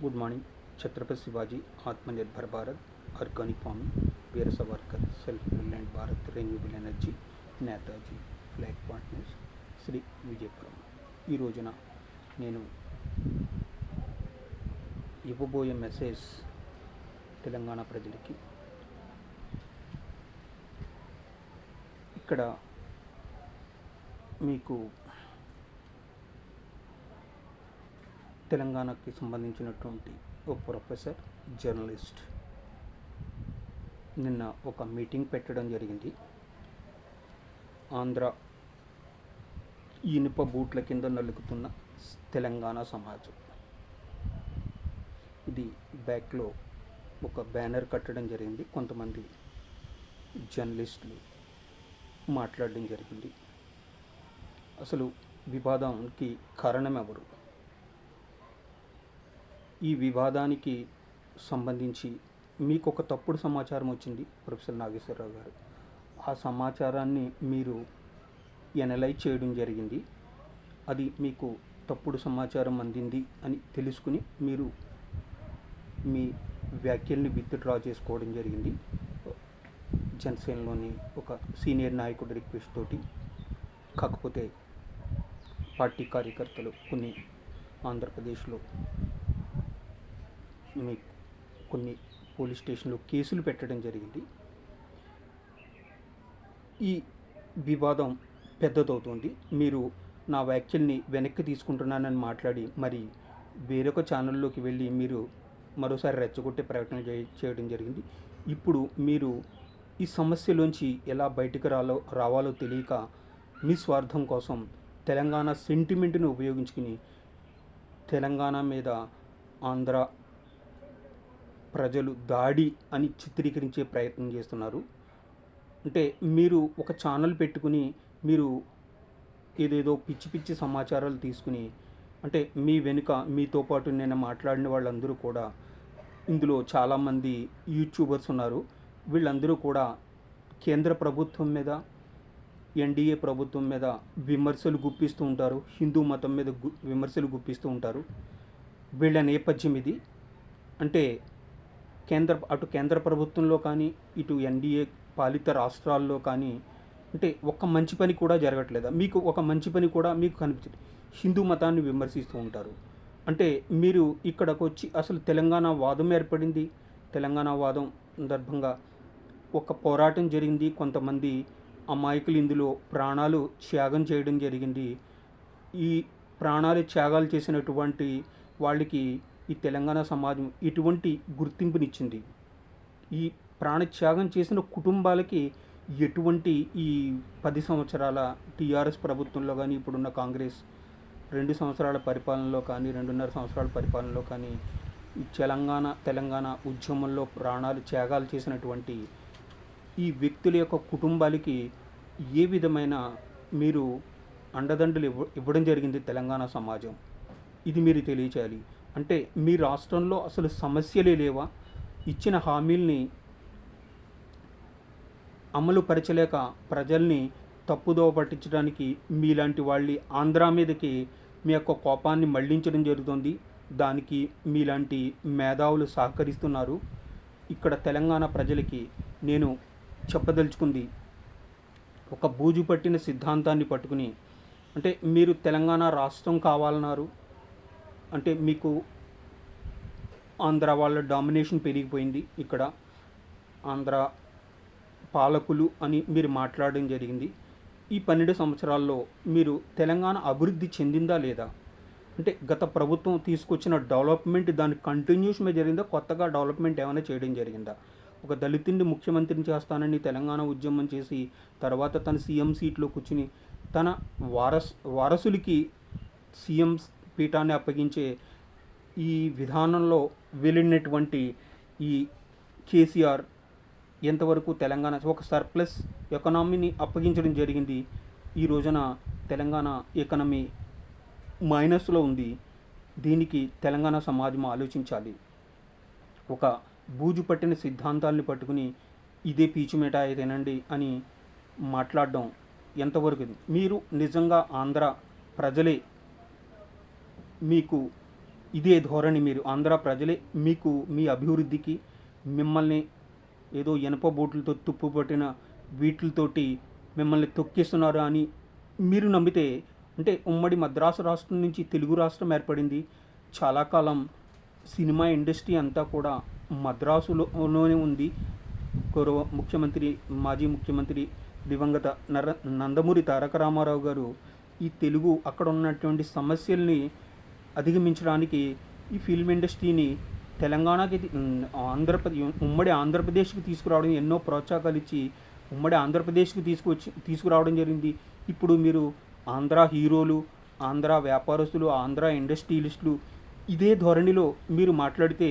Good morning. Chhatrapati Shivaji, Atmanirbhar Bharat, organic farming, Veer Savarkar, self reliant Bharat, renewable energy, Netaji, flag partners, Shri Vijayapuram. ఈ రోజున నేను ఇవ్వబోయే message Telangana ప్రజలకి. ఇక్కడ మీకు తెలంగాణకి సంబంధించినటువంటి ఒక ప్రొఫెసర్, జర్నలిస్ట్ నిన్న ఒక మీటింగ్ పెట్టడం జరిగింది. ఆంధ్ర ఇనుప బూట్ల కింద నలుగుతున్న తెలంగాణ సమాజం. ఇది బ్యాక్లో ఒక బ్యానర్ కట్టడం జరిగింది. కొంతమంది జర్నలిస్టులు మాట్లాడడం జరిగింది. అసలు వివాదానికి కారణం ఎవరు? ఈ వివాదానికి సంబంధించి మీకు ఒక తప్పుడు సమాచారం వచ్చింది ప్రొఫెసర్ నాగేశ్వరరావు గారు. ఆ సమాచారాన్ని మీరు ఎనలైజ్ చేయడం జరిగింది. అది మీకు తప్పుడు సమాచారం అందింది అని తెలుసుకుని మీరు మీ వ్యాఖ్యల్ని విత్డ్రా చేసుకోవడం జరిగింది. జనసేనలోని ఒక సీనియర్ నాయకుడి రిక్వెస్ట్ తోటి. కాకపోతే పార్టీ కార్యకర్తలు కొన్ని ఆంధ్రప్రదేశ్లో మీకు కొన్ని పోలీస్ స్టేషన్లో కేసులు పెట్టడం జరిగింది. ఈ వివాదం పెద్దదవుతుంది. మీరు నా వ్యాఖ్యల్ని వెనక్కి తీసుకుంటున్నానని మాట్లాడి మరి వేరొక ఛానల్లోకి వెళ్ళి మీరు మరోసారి రెచ్చగొట్టే ప్రయత్నం చేయడం జరిగింది. ఇప్పుడు మీరు ఈ సమస్యలోంచి ఎలా బయటకు రావాలో తెలియక మీ స్వార్థం కోసం తెలంగాణ సెంటిమెంట్ని ఉపయోగించుకుని తెలంగాణ మీద ఆంధ్ర ప్రజలు దాడి అని చిత్రీకరించే ప్రయత్నం చేస్తున్నారు. అంటే మీరు ఒక ఛానల్ పెట్టుకుని మీరు ఏదేదో పిచ్చి పిచ్చి సమాచారాలు తీసుకుని, అంటే మీ వెనుక మీతో పాటు నేను మాట్లాడిన వాళ్ళందరూ కూడా, ఇందులో చాలామంది యూట్యూబర్స్ ఉన్నారు. వీళ్ళందరూ కూడా కేంద్ర ప్రభుత్వం మీద, ఎన్డీఏ ప్రభుత్వం మీద విమర్శలు గుప్పిస్తూ ఉంటారు. హిందూ మతం మీద విమర్శలు గుప్పిస్తూ ఉంటారు. వీళ్ళ నేపథ్యం ఇది. అంటే అటు కేంద్ర ప్రభుత్వంలో కానీ, ఇటు ఎన్డీఏ పాలిత రాష్ట్రాల్లో కానీ అంటే ఒక్క మంచి పని కూడా జరగట్లేదా? మీకు ఒక మంచి పని కూడా మీకు కనిపించదు. హిందూ మతాన్ని విమర్శిస్తూ ఉంటారు. అంటే మీరు ఇక్కడికి వచ్చి అసలు తెలంగాణ వాదం ఏర్పడింది. తెలంగాణ వాదం సందర్భంగా ఒక పోరాటం జరిగింది. కొంతమంది అమాయకులు ఇందులో ప్రాణాలు త్యాగం చేయడం జరిగింది. ఈ ప్రాణాలు త్యాగాలు చేసినటువంటి వాళ్ళకి ఈ తెలంగాణ సమాజం ఇటువంటి గుర్తింపునిచ్చింది. ఈ ప్రాణత్యాగం చేసిన కుటుంబాలకి ఎటువంటి ఈ 10 సంవత్సరాల టీఆర్ఎస్ ప్రభుత్వంలో కానీ, ఇప్పుడున్న కాంగ్రెస్ 2 సంవత్సరాల పరిపాలనలో కానీ, 2.5 సంవత్సరాల పరిపాలనలో కానీ ఈ తెలంగాణ ఉద్యమంలో ప్రాణాలు త్యాగాలు చేసినటువంటి ఈ వ్యక్తుల యొక్క కుటుంబాలకి ఏ విధమైన మీరు అండదండలు ఇవ్వడం జరిగింది తెలంగాణ సమాజం? ఇది మీరు తెలియచేయాలి. అంటే మీ రాష్ట్రంలో అసలు సమస్యలే లేవా? ఇచ్చిన హామీల్ని అమలు పరచలేక ప్రజల్ని తప్పుదోవ పట్టించడానికి మీలాంటి వాళ్ళి ఆంధ్ర మీదకి మీ యొక్క కోపాన్ని మళ్లించడం జరుగుతుంది. దానికి మీలాంటి మేధావులు సహకరిస్తున్నారు. ఇక్కడ తెలంగాణ ప్రజలకి నేను చెప్పదలుచుకుంది, ఒక బూజు పట్టిన సిద్ధాంతాన్ని పట్టుకుని, అంటే మీరు తెలంగాణ రాష్ట్రం కావాలన్నారు. అంటే మీకు ఆంధ్ర వాళ్ళ డామినేషన్ పెరిగిపోయింది. ఇక్కడ ఆంధ్ర పాలకులు అని మీరు మాట్లాడడం జరిగింది. ఈ 12 సంవత్సరాల్లో మీరు తెలంగాణ అభివృద్ధి చెందిందా లేదా? అంటే గత ప్రభుత్వం తీసుకొచ్చిన డెవలప్మెంట్ దాని కంటిన్యూషన్ జరిగిందా? కొత్తగా డెవలప్మెంట్ ఏమైనా చేయడం జరిగిందా? ఒక దళితుడిని ముఖ్యమంత్రిని చేస్తానని తెలంగాణ ఉద్యమం చేసి తర్వాత తన సీఎం సీట్లో కూర్చుని తన వారసులకి సీఎం పీఠాన్ని అప్పగించే ఈ విధానంలో వెళ్ళినటువంటి ఈ కేసీఆర్ ఎంతవరకు తెలంగాణ ఒక సర్ప్లస్ ఎకనామీని అప్పగించడం జరిగింది. ఈ రోజున తెలంగాణ ఎకనమీ మైనస్లో ఉంది. దీనికి తెలంగాణ సమాజం ఆలోచించాలి. ఒక బూజు పట్టిన సిద్ధాంతాలని పట్టుకుని ఇదే పీచుమిఠాయి తినండి అని మాట్లాడడం ఎంతవరకు? మీరు నిజంగా ఆంధ్ర ప్రజలే మీకు ఇదే ధోరణి మీరు ఆంధ్ర ప్రజలే మీకు మీ అభివృద్ధికి మిమ్మల్ని ఏదో ఇనప బోట్లతో తుప్పు పట్టిన వీటితోటి మిమ్మల్ని తొక్కిస్తున్నారు అని మీరు నమ్మితే, అంటే ఉమ్మడి మద్రాసు రాష్ట్రం నుంచి తెలుగు రాష్ట్రం ఏర్పడింది. చాలా కాలం సినిమా ఇండస్ట్రీ అంతా కూడా మద్రాసులోనే ఉంది. గౌరవ ముఖ్యమంత్రి, మాజీ ముఖ్యమంత్రి దివంగత నందమూరి తారక రామారావు గారు ఈ తెలుగు అక్కడ ఉన్నటువంటి సమస్యల్ని అధిగమించడానికి ఈ ఫిల్మ్ ఇండస్ట్రీని తెలంగాణకి ఉమ్మడి ఆంధ్రప్రదేశ్కి తీసుకురావడం, ఎన్నో ప్రోత్సాహకాలు ఇచ్చి ఉమ్మడి ఆంధ్రప్రదేశ్కి తీసుకురావడం జరిగింది. ఇప్పుడు మీరు ఆంధ్ర హీరోలు, ఆంధ్ర వ్యాపారస్తులు, ఆంధ్ర ఇండస్ట్రియలిస్టులు ఇదే ధోరణిలో మీరు మాట్లాడితే,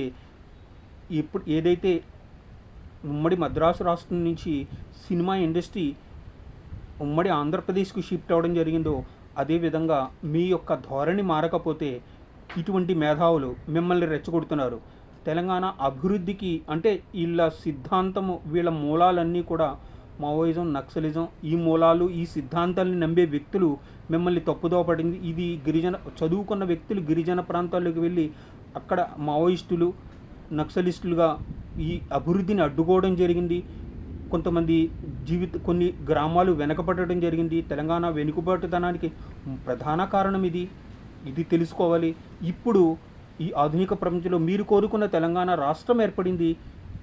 ఇప్పుడు ఏదైతే ఉమ్మడి మద్రాసు రాష్ట్రం నుంచి సినిమా ఇండస్ట్రీ ఉమ్మడి ఆంధ్రప్రదేశ్కు షిఫ్ట్ అవ్వడం జరిగిందో, అదేవిధంగా మీ యొక్క ధోరణి మారకపోతే ఇటువంటి మేధావులు మిమ్మల్ని రెచ్చగొడుతున్నారు. తెలంగాణ అభివృద్ధికి అంటే వీళ్ళ సిద్ధాంతము, వీళ్ళ మూలాలన్నీ కూడా మావోయిజం, నక్సలిజం, ఈ మూలాలు, ఈ సిద్ధాంతాలని నమ్మే వ్యక్తులు మిమ్మల్ని తప్పుదోవ పడింది. ఇది చదువుకున్న వ్యక్తులు గిరిజన ప్రాంతాల్లోకి వెళ్ళి అక్కడ మావోయిస్టులు, నక్సలిస్టులుగా ఈ అభివృద్ధిని అడ్డుకోవడం జరిగింది. కొంతమంది కొన్ని గ్రామాలు వెనకబడటం జరిగింది. తెలంగాణ వెనుకబాటుతనానికి ప్రధాన కారణం ఇది తెలుసుకోవాలి. ఇప్పుడు ఈ ఆధునిక ప్రపంచంలో మీరు కోరుకున్న తెలంగాణ రాష్ట్రం ఏర్పడింది.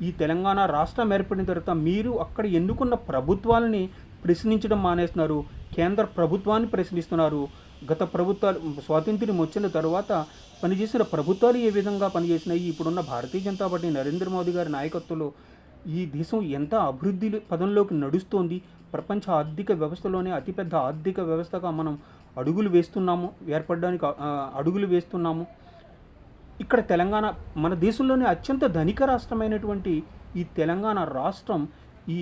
ఈ తెలంగాణ రాష్ట్రం ఏర్పడిన తర్వాత మీరు అక్కడ ఎన్నుకున్న ప్రభుత్వాలని ప్రశ్నించడం మానేస్తున్నారు. కేంద్ర ప్రభుత్వాన్ని ప్రశ్నిస్తున్నారు. గత ప్రభుత్వాలు స్వాతంత్ర్యం వచ్చిన తర్వాత పనిచేసిన ప్రభుత్వాలు ఏ విధంగా పనిచేసినాయి, ఇప్పుడున్న భారతీయ జనతా పార్టీ నరేంద్ర మోదీ గారి నాయకత్వంలో ఈ దేశం ఎంత అభివృద్ధి పదంలోకి నడుస్తోంది. ప్రపంచ ఆర్థిక వ్యవస్థలోనే అతిపెద్ద ఆర్థిక వ్యవస్థగా మనం అడుగులు వేస్తున్నాము. ఇక్కడ తెలంగాణ మన దేశంలోనే అత్యంత ధనిక రాష్ట్రమైనటువంటి ఈ తెలంగాణ రాష్ట్రం ఈ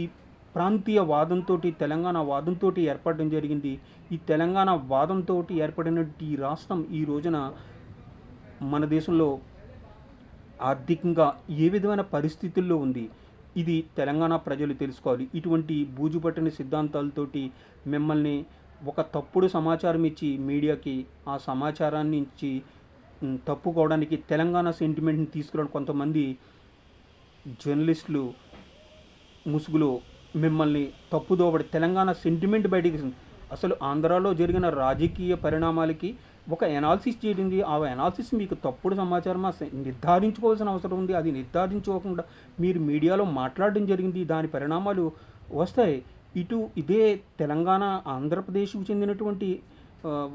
ప్రాంతీయ వాదంతో, తెలంగాణ వాదంతో ఏర్పడడం జరిగింది. ఈ తెలంగాణ వాదంతో ఏర్పడినటువంటి ఈ రాష్ట్రం ఈ రోజున మన దేశంలో ఆర్థికంగా ఏ విధమైన పరిస్థితుల్లో ఉంది, ఇది తెలంగాణ ప్రజలు తెలుసుకోవాలి. ఇటువంటి బూజుపట్టిన సిద్ధాంతాలతోటి మిమ్మల్ని ఒక తప్పుడు సమాచారం ఇచ్చి మీడియాకి ఆ సమాచారాన్ని ఇచ్చి తప్పుకోవడానికి తెలంగాణ సెంటిమెంట్ని తీసుకురావడం కొంతమంది జర్నలిస్టులు ముసుగులో మిమ్మల్ని తప్పుదోవడి తెలంగాణ సెంటిమెంట్ బయటికి అసలు ఆంధ్రాలో జరిగిన రాజకీయ పరిణామాలకి ఒక ఎనాలిసిస్ చేయండి. ఆ ఎనాలిసిస్ మీకు తప్పుడు సమాచారం నిర్ధారించుకోవాల్సిన అవసరం ఉంది. అది నిర్ధారించుకోకుండా మీరు మీడియాలో మాట్లాడడం జరిగింది. దాని పరిణామాలు వస్తాయి. ఇదే తెలంగాణ ఆంధ్రప్రదేశ్కు చెందినటువంటి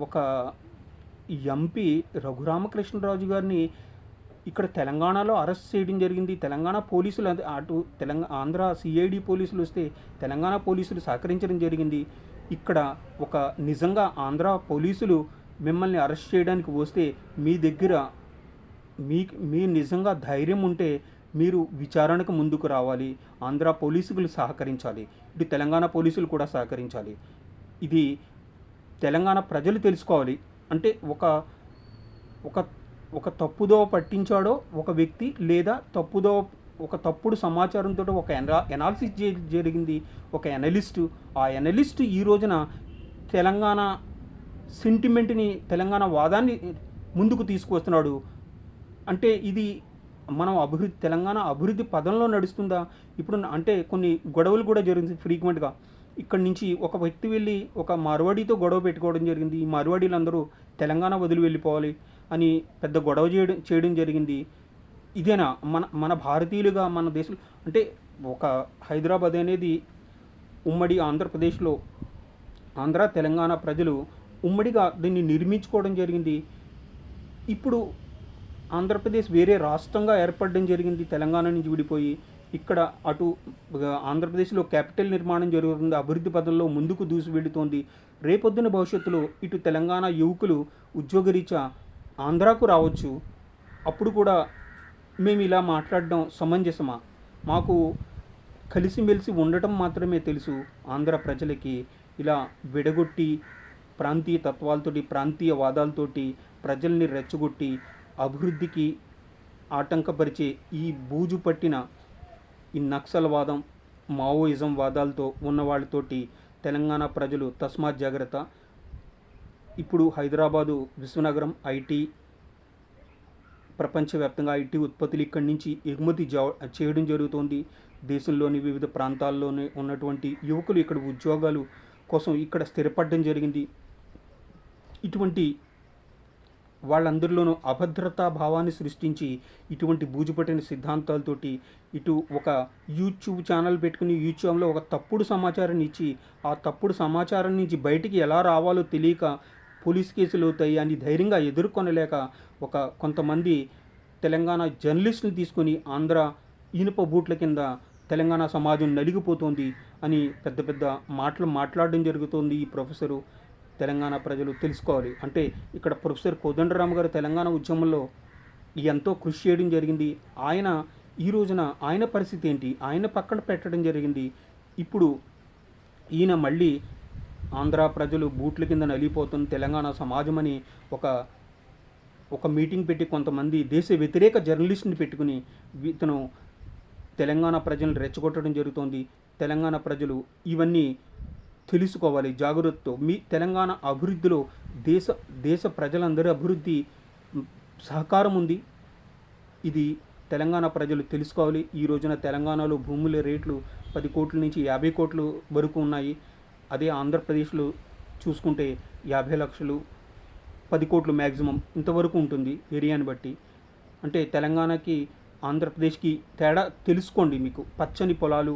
ఒక ఎంపీ రఘురామకృష్ణరాజు గారిని ఇక్కడ తెలంగాణలో అరెస్ట్ చేయడం జరిగింది. తెలంగాణ పోలీసులు అటు ఆంధ్ర సిఐడి పోలీసులు వస్తే తెలంగాణ పోలీసులు సహకరించడం జరిగింది. ఇక్కడ ఒక నిజంగా ఆంధ్ర పోలీసులు మిమ్మల్ని అరెస్ట్ చేయడానికి వస్తే మీ దగ్గర మీ నిజంగా ధైర్యం ఉంటే మీరు విచారణకు ముందుకు రావాలి. ఆంధ్ర పోలీసులు సహకరించాలి, ఇటు తెలంగాణ పోలీసులు కూడా సహకరించాలి. ఇది తెలంగాణ ప్రజలు తెలుసుకోవాలి. అంటే ఒక తప్పుదోవ పట్టించాడో ఒక వ్యక్తి, లేదా ఒక తప్పుడు సమాచారంతో ఒక ఎనాలిసిస్ జరిగింది ఒక ఎనలిస్టు. ఆ ఎనలిస్టు ఈ రోజున తెలంగాణ సెంటిమెంట్ని, తెలంగాణ వాదాన్ని ముందుకు తీసుకొస్తున్నాడు. అంటే ఇది మనం తెలంగాణ అభివృద్ధి పదంలో నడుస్తుందా? ఇప్పుడు అంటే కొన్ని గొడవలు కూడా జరిగింది ఫ్రీక్వెంట్గా. ఇక్కడి నుంచి ఒక వ్యక్తి వెళ్ళి ఒక మార్వాడితో గొడవ పెట్టుకోవడం జరిగింది. ఈ మార్వాడీలందరూ తెలంగాణ వదిలి వెళ్ళిపోవాలి అని పెద్ద గొడవ చేయడం జరిగింది. ఇదేనా మన భారతీయులుగా మన దేశం? అంటే ఒక హైదరాబాద్ అనేది ఉమ్మడి ఆంధ్రప్రదేశ్లో ఆంధ్ర తెలంగాణ ప్రజలు ఉమ్మడిగా దీన్ని నిర్మించుకోవడం జరిగింది. ఇప్పుడు ఆంధ్రప్రదేశ్ వేరే రాష్ట్రంగా ఏర్పడడం జరిగింది తెలంగాణ నుంచి విడిపోయి. ఇక్కడ అటు ఆంధ్రప్రదేశ్లో క్యాపిటల్ నిర్మాణం జరుగుతుంది, అభివృద్ధి పదంలో ముందుకు దూసి వెళుతోంది. రేపొద్దున భవిష్యత్తులో ఇటు తెలంగాణ యువకులు ఉద్యోగరీత్యా ఆంధ్రాకు రావచ్చు. అప్పుడు కూడా మేము ఇలా మాట్లాడడం సమంజసమా? మాకు కలిసిమెలిసి ఉండటం మాత్రమే తెలుసు. ఆంధ్ర ప్రజలకి ఇలా విడగొట్టి ప్రాంతీయ తత్వాలతోటి, ప్రాంతీయ వాదాలతోటి ప్రజల్ని రెచ్చగొట్టి అభివృద్ధికి ఆటంకపరిచే ఈ బూజు పట్టిన ఈ నక్సల్వాదం, మావోయిజం వాదాలతో ఉన్న వాళ్ళతోటి తెలంగాణ ప్రజలు తస్మాత్ జాగ్రత్త. ఇప్పుడు హైదరాబాదు విశ్వనగరం ఐటీ ప్రపంచవ్యాప్తంగా ఐటీ ఉత్పత్తులు ఇక్కడి నుంచి ఎగుమతి చేయడం జరుగుతోంది. దేశంలోని వివిధ ప్రాంతాల్లోనే ఉన్నటువంటి యువకులు ఇక్కడ ఉద్యోగాలు కోసం ఇక్కడ స్థిరపడడం జరిగింది. ఇటువంటి వాళ్ళందరిలోనూ అభద్రతా భావాన్ని సృష్టించి ఇటువంటి బూజుపట్టిన సిద్ధాంతాలతోటి ఇటు ఒక యూట్యూబ్ ఛానల్ పెట్టుకుని యూట్యూబ్లో ఒక తప్పుడు సమాచారాన్ని ఇచ్చి ఆ తప్పుడు సమాచారం నుంచి బయటికి ఎలా రావాలో తెలియక పోలీస్ కేసులు అవుతాయి అని ధైర్యంగా ఎదుర్కొనలేక కొంతమంది తెలంగాణ జర్నలిస్టుని తీసుకొని ఆంధ్ర ఇనుప బూట్ల కింద తెలంగాణ సమాజం నలిగిపోతుంది అని పెద్ద పెద్ద మాటలు మాట్లాడడం జరుగుతుంది. ఈ ప్రొఫెసరు తెలంగాణ ప్రజలు తెలుసుకోవాలి. అంటే ఇక్కడ ప్రొఫెసర్ కోదండరామ్ గారు తెలంగాణ ఉద్యమంలో ఎంతో కృషి చేయడం జరిగింది. ఈ రోజున ఆయన పరిస్థితి ఏంటి, ఆయన పక్కన పెట్టడం జరిగింది. ఇప్పుడు ఈయన మళ్ళీ ఆంధ్ర ప్రజలు బూట్ల కింద నలిగిపోతున్న తెలంగాణ సమాజం అని ఒక మీటింగ్ పెట్టి కొంతమంది దేశ వ్యతిరేక జర్నలిస్ట్ని పెట్టుకుని ఇతను తెలంగాణ ప్రజలను రెచ్చగొట్టడం జరుగుతోంది. తెలంగాణ ప్రజలు ఇవన్నీ తెలుసుకోవాలి జాగ్రత్తతో. మీ తెలంగాణ అభివృద్ధిలో దేశ ప్రజలందరి అభివృద్ధి సహకారం ఉంది. ఇది తెలంగాణ ప్రజలు తెలుసుకోవాలి. ఈ రోజున తెలంగాణలో భూముల రేట్లు 10 కోట్ల నుంచి 50 కోట్ల వరకు ఉన్నాయి. అదే ఆంధ్రప్రదేశ్లో చూసుకుంటే 50 లక్షలు 10 కోట్లు మ్యాక్సిమం ఇంతవరకు ఉంటుంది ఏరియాని బట్టి. అంటే తెలంగాణకి ఆంధ్రప్రదేశ్కి తేడా తెలుసుకోండి. మీకు పచ్చని పొలాలు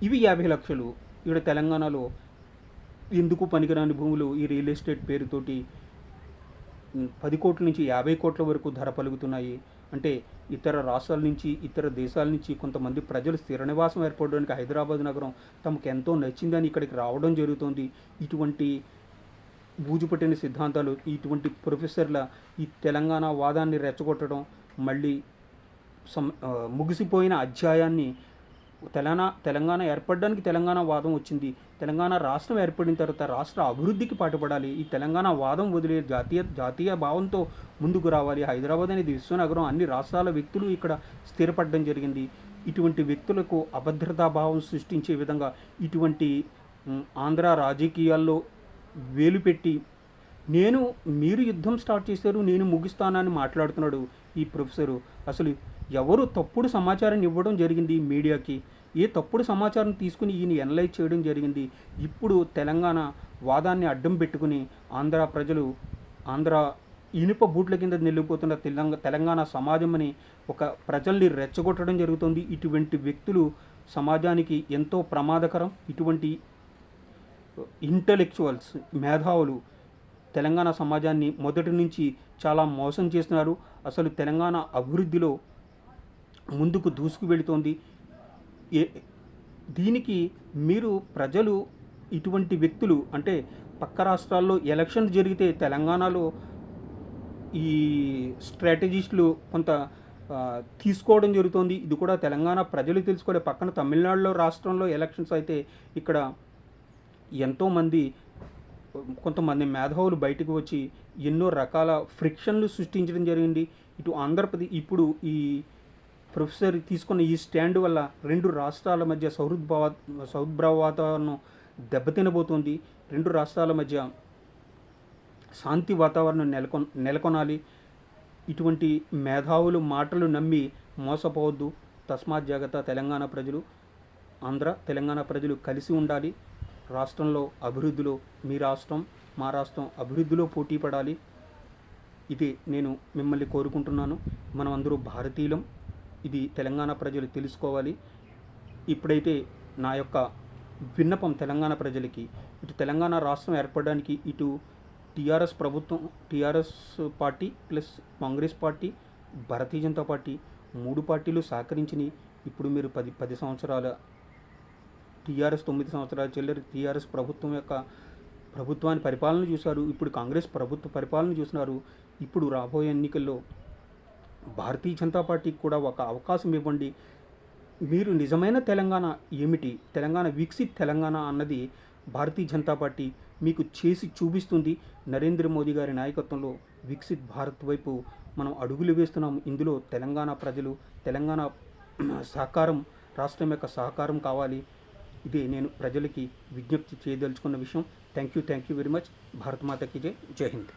ఇవి 50 లక్షలు. ఇక్కడ తెలంగాణలో ఎందుకు పనికిరాని భూములు ఈ రియల్ ఎస్టేట్ పేరుతోటి 10 కోట్ల నుంచి 50 కోట్ల వరకు ధర పలుకుతున్నాయి. అంటే ఇతర రాష్ట్రాల నుంచి ఇతర దేశాల నుంచి కొంతమంది ప్రజలు స్థిర నివాసం ఏర్పడడానికి హైదరాబాద్ నగరం తమకు ఎంతో నచ్చిందని ఇక్కడికి రావడం జరుగుతుంది. ఇటువంటి బూజుపట్టిన సిద్ధాంతాలు ఇటువంటి ప్రొఫెసర్ల ఈ తెలంగాణ వాదాన్ని రెచ్చగొట్టడం, మళ్ళీ ముగిసిపోయిన అధ్యాయాన్ని తెలంగాణ ఏర్పడడానికి తెలంగాణ వాదం వచ్చింది. తెలంగాణ రాష్ట్రం ఏర్పడిన తర్వాత రాష్ట్ర అభివృద్ధికి పాటుపడాలి. ఈ తెలంగాణ వాదం వదిలే జాతీయ భావంతో ముందుకు రావాలి. హైదరాబాద్ అనేది విశ్వనగరం. అన్ని రాష్ట్రాల వ్యక్తులు ఇక్కడ స్థిరపడడం జరిగింది. ఇటువంటి వ్యక్తులకు అభద్రతా భావం సృష్టించే విధంగా ఇటువంటి ఆంధ్ర రాజకీయాల్లో వేలు పెట్టి మీరు యుద్ధం స్టార్ట్ చేశారు, నేను ముగిస్తానని మాట్లాడుతున్నాడు ఈ ప్రొఫెసరు. అసలు ఎవరు తప్పుడు సమాచారాన్ని ఇవ్వడం జరిగింది మీడియాకి, ఏ తప్పుడు సమాచారం తీసుకుని ఈయన ఎనలైజ్ చేయడం జరిగింది. ఇప్పుడు తెలంగాణ వాదాన్ని అడ్డం పెట్టుకుని ఆంధ్ర ఇనుప బూట్ల కింద నిలిగిపోతున్న తెలంగాణ సమాజం అని ఒక ప్రజల్ని రెచ్చగొట్టడం జరుగుతుంది. ఇటువంటి వ్యక్తులు సమాజానికి ఎంతో ప్రమాదకరం. ఇటువంటి ఇంటలెక్చువల్స్ మేధావులు తెలంగాణ సమాజాన్ని మొదటి నుంచి చాలా మోసం చేస్తున్నారు. అసలు తెలంగాణ అభివృద్ధిలో ముందుకు దూసుకు వెళుతోంది. దీనికి ప్రజలు ఇటువంటి వ్యక్తులు అంటే పక్క రాష్ట్రాల్లో ఎలక్షన్ జరిగితే తెలంగాణలో ఈ స్ట్రాటజిస్టులు కొంత తీసుకోవడం జరుగుతుంది. ఇది కూడా తెలంగాణ ప్రజలు తెలుసుకోలే. పక్కన తమిళనాడులో రాష్ట్రంలో ఎలక్షన్స్ అయితే ఇక్కడ కొంతమంది మేధావులు బయటకు వచ్చి ఎన్నో రకాల ఫ్రిక్షన్లు సృష్టించడం జరిగింది. ఇటు ఆంధ్రప్రదేశ్ ఇప్పుడు ఈ ప్రొఫెసర్ తీసుకున్న ఈ స్టాండ్ వల్ల 2 రాష్ట్రాల మధ్య సౌద్భావ వాతావరణం దెబ్బతినబోతోంది. 2 రాష్ట్రాల మధ్య శాంతి వాతావరణం నెలకొనాలి. ఇటువంటి మేధావులు మాటలు నమ్మి మోసపోవద్దు. తస్మాత్ జాగ్రత్త. తెలంగాణ ప్రజలు తెలంగాణ ప్రజలు కలిసి ఉండాలి. రాష్ట్రంలో అభివృద్ధిలో మీ రాష్ట్రం మా రాష్ట్రం అభివృద్ధిలో పోటీ పడాలి. ఇది నేను మిమ్మల్ని కోరుకుంటున్నాను. మనం అందరూ భారతీయులం. ఇది తెలంగాణ ప్రజలు తెలుసుకోవాలి. ఇప్పుడైతే నా యొక్క విన్నపం తెలంగాణ ప్రజలకి, ఇటు తెలంగాణ రాష్ట్రం ఏర్పడడానికి ఇటు టీఆర్ఎస్ ప్రభుత్వం, TRS party plus Congress party, Bharatiya Janata party 3 పార్టీలు సహకరించినాయి. ఇప్పుడు మీరు 10 సంవత్సరాల టీఆర్ఎస్ 9 సంవత్సరాల చెల్లెరు టీఆర్ఎస్ ప్రభుత్వాన్ని పరిపాలన చూశారు. ఇప్పుడు కాంగ్రెస్ ప్రభుత్వ పరిపాలన చూస్తున్నారు. ఇప్పుడు రాబోయే ఎన్నికల్లో భారతీయ జనతా పార్టీకి కూడా ఒక అవకాశం ఇవ్వండి. మీరు నిజమైన తెలంగాణ ఏమిటి, తెలంగాణ వికసిత్ తెలంగాణ అన్నది భారతీయ జనతా పార్టీ మీకు చేసి చూపిస్తుంది. నరేంద్ర మోదీ గారి నాయకత్వంలో వికసిత్ భారత్ వైపు మనం అడుగులు వేస్తున్నాం. ఇందులో తెలంగాణ ప్రజలు, తెలంగాణ సహకారం, రాష్ట్రం యొక్క సహకారం కావాలి. ఇదే నేను ప్రజలకి విజ్ఞప్తి చేయదలుచుకున్న విషయం. Thank you very much. Bharat మాతకి జై. జై హింద్.